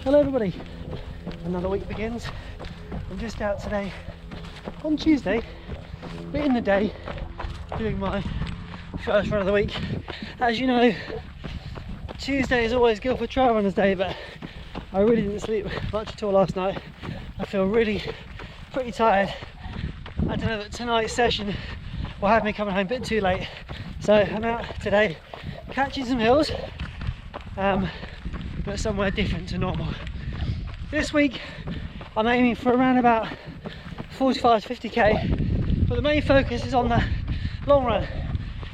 Hello everybody, another week begins. I'm just out today on Tuesday, but in the day, doing my first run of the week. As you know, Tuesday is always Guildford Trail Runners Day, but I really didn't sleep much at all last night. I feel really pretty tired. I don't know that tonight's session will have me coming home a bit too late, so I'm out today catching some hills, but somewhere different to normal. This week I'm aiming for around about 45 to 50k, but the main focus is on the long run,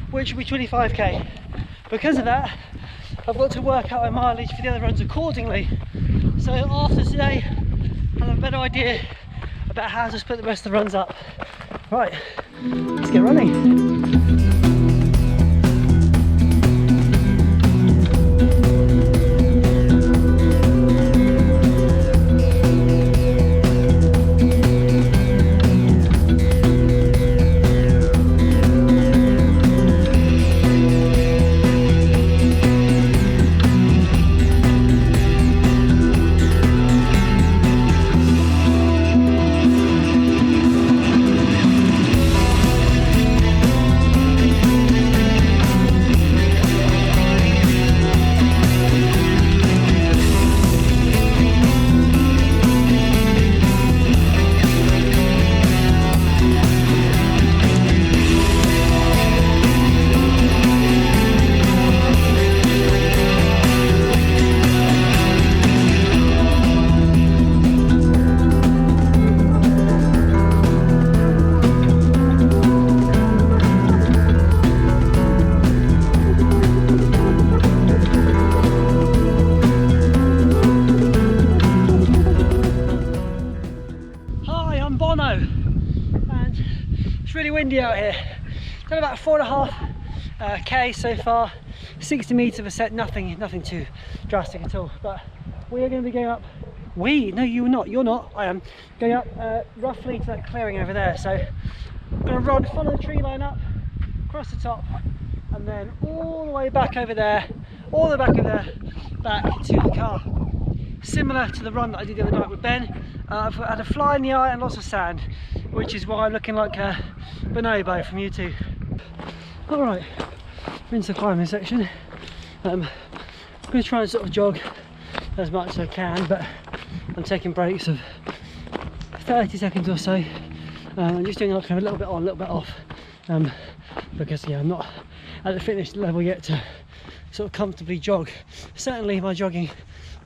which will be 25k. Because of that, I've got to work out my mileage for the other runs accordingly. So after today, I'll have a better idea about how to split the rest of the runs up. Right, let's get running. And it's really windy out here. Done about 4.5 k so far, 60 meters of ascent, nothing too drastic at all. But we are going to be going up. No, you're not. I am going up roughly to that clearing over there. So I'm going to run, follow the tree line up, across the top, and then all the way back over there, back to the car. Similar to the run that I did the other night with Ben. I've had a fly in the eye and lots of sand, which is why I'm looking like a bonobo from YouTube. Alright, we're into the climbing section. I'm going to try and sort of jog as much as I can, but I'm taking breaks of 30 seconds or so. I'm just doing like a little bit on, a little bit off, because yeah, I'm not at the fitness level yet to sort of comfortably jog. Certainly my jogging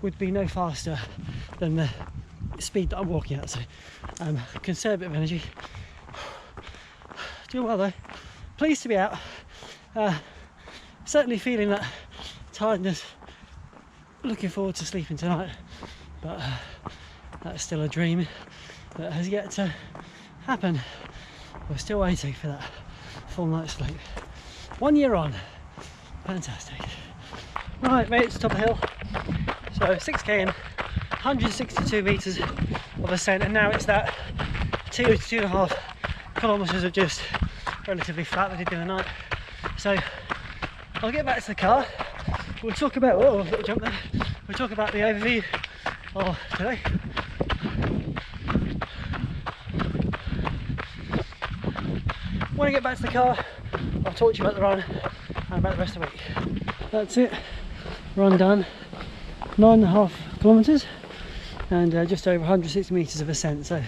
would be no faster than the speed that I'm walking at, so conserve a bit of energy. Doing well though, pleased to be out. Certainly feeling that tiredness, looking forward to sleeping tonight, but that's still a dream that has yet to happen. We're still waiting for that full night's sleep. 1 year on, fantastic. Right, made it to the top of the hill. So 6k in, 162 meters of ascent, and now it's that 2 to 2.5 kilometers of just relatively flat that I did the other night. So I'll get back to the car. We'll talk about, oh, little jump there. We'll talk about the overview of today. When I get back to the car, I'll talk to you about the run and about the rest of the week. That's it, run done. 9.5 kilometers and just over 160 meters of ascent, so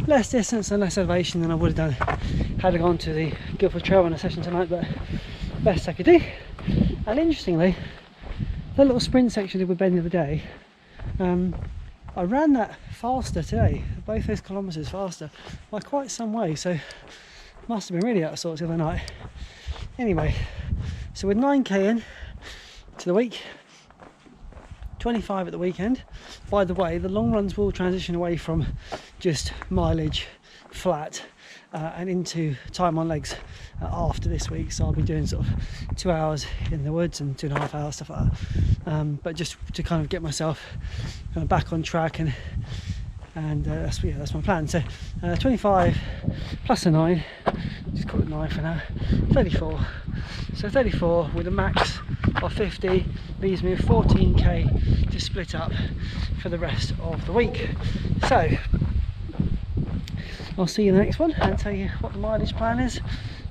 less distance and less elevation than I would have done had I gone to the Guildford Trail Runner session tonight, but best I could do. And interestingly, that little sprint section I did with Ben the other day, I ran that faster today, both those kilometers faster by quite some way, so must have been really out of sorts the other night. Anyway, so with 9k in to the week, 25 at the weekend. By the way, the long runs will transition away from just mileage flat and into time on legs after this week, so I'll be doing sort of 2 hours in the woods and 2.5 hours, stuff like that, but just to kind of get myself back on track, and that's my plan. So 25 plus a 9, just call it 9 for now, 34. So 34 with a max of 50 leaves me with 14k to split up for the rest of the week. So I'll see you in the next one and tell you what the mileage plan is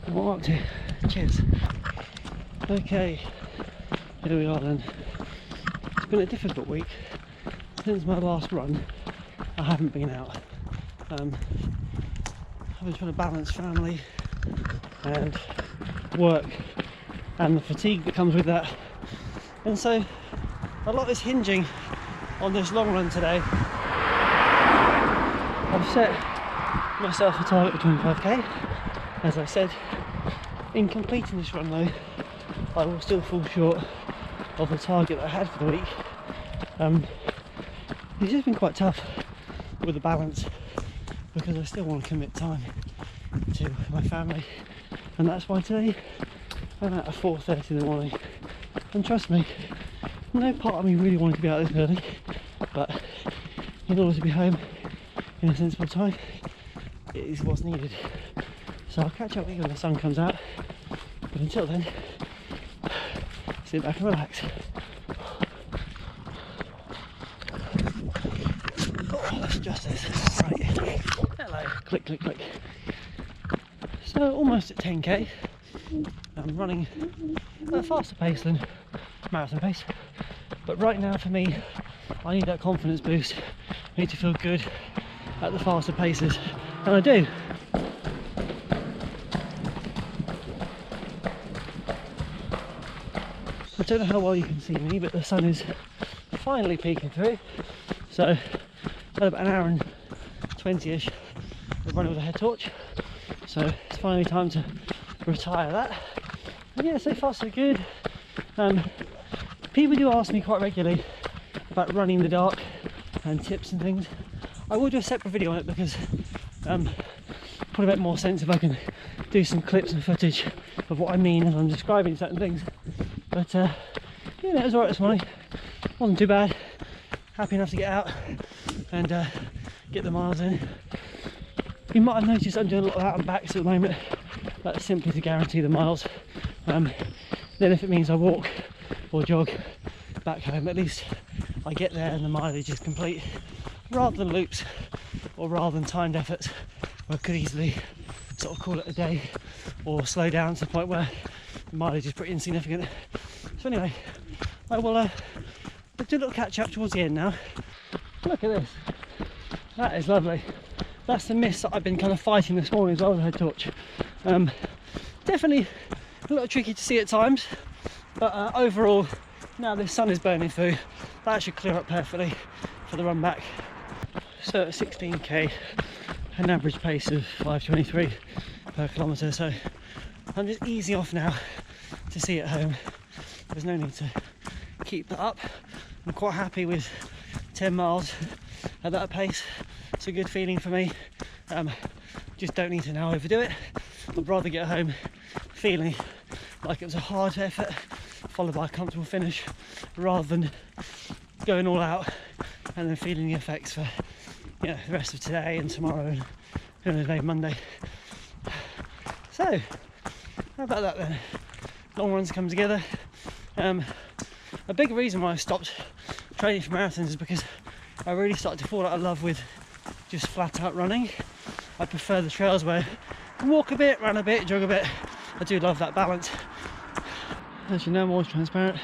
and what we're up to. Cheers. Okay, here we are then. It's been a difficult week. Since my last run, I haven't been out. I've been trying to balance family and work and the fatigue that comes with that. And so a lot is hinging on this long run today. I've set myself a target of 25k. As I said, in completing this run though, I will still fall short of the target that I had for the week. It's just been quite tough with the balance because I still want to commit time to my family, and that's why today I'm out at 4:30 in the morning. And trust me, no part of me really wanted to be out this early, but in order to be home in a sensible time, it is what's needed. So I'll catch up with you when the sun comes out, but until then, sit back and relax. Oh, let's adjust this. Right. Hello. Click, click, click. So almost at 10k. I'm running at a faster pace than marathon pace, but right now for me, I need that confidence boost. I need to feel good at the faster paces, and I do. I don't know how well you can see me, but the sun is finally peeking through. So at about an hour and 20ish, we're running with a head torch. So it's finally time to retire that. And yeah, so far so good. People do ask me quite regularly about running in the dark and tips and things. I will do a separate video on it because probably make more sense if I can do some clips and footage of what I mean as I'm describing certain things. But yeah, it was alright this morning. Wasn't too bad. Happy enough to get out and get the miles in. You might have noticed I'm doing a lot of out and backs at the moment. That's simply to guarantee the miles. Then if it means I walk or jog back home, at least I get there and the mileage is complete, rather than loops or rather than timed efforts where I could easily sort of call it a day or slow down to the point where the mileage is pretty insignificant. So anyway, I will do a little catch up towards the end now. Look at this, that is lovely. That's the mist that I've been kind of fighting this morning as well with the head torch. Definitely a little tricky to see at times, but overall, now the sun is burning through, that should clear up perfectly for the run back. So at 16k, an average pace of 5:23 per kilometre, so I'm just easing off now to see at home. There's no need to keep that up. I'm quite happy with 10 miles at that pace. It's a good feeling for me. Just don't need to now overdo it. I'd rather get home feeling like it was a hard effort followed by a comfortable finish, rather than going all out and then feeling the effects for the rest of today and tomorrow and who knows, maybe Monday. So how about that then? Long runs come together. A big reason why I stopped training for marathons is because I really started to fall out of love with just flat out running. I prefer the trails where I can walk a bit, run a bit, jog a bit. I do love that balance. As you know, I'm always transparent.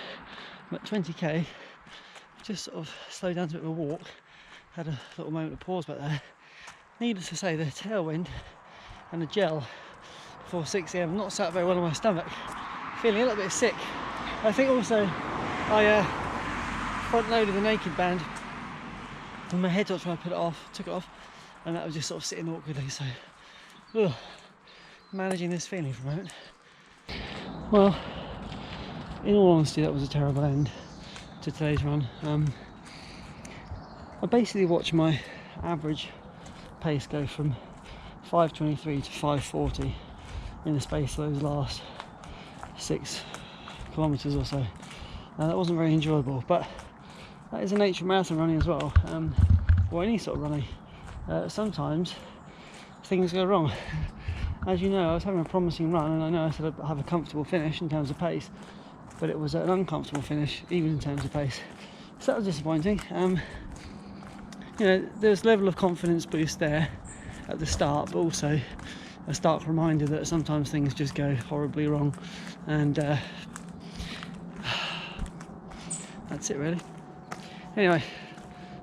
I'm at 20k. Just sort of slowed down to a bit of a walk. Had a little moment of pause back there. Needless to say, the tailwind and the gel before 6 AM not sat very well on my stomach. Feeling a little bit sick. I think also I front loaded the naked band and my head torch when I put it off, took it off, and that was just sort of sitting awkwardly. So managing this feeling for a moment. Well, in all honesty, that was a terrible end to today's run. I basically watched my average pace go from 5:23 to 5:40 in the space of those last 6 kilometres or so. That wasn't very enjoyable, but that is the nature of marathon running as well, or any sort of running. Sometimes things go wrong. As you know, I was having a promising run, and I know I said I'd have a comfortable finish in terms of pace, but it was an uncomfortable finish, even in terms of pace. So that was disappointing. You know, there's a level of confidence boost there at the start, but also a stark reminder that sometimes things just go horribly wrong, and that's it really. Anyway,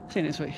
see you next week.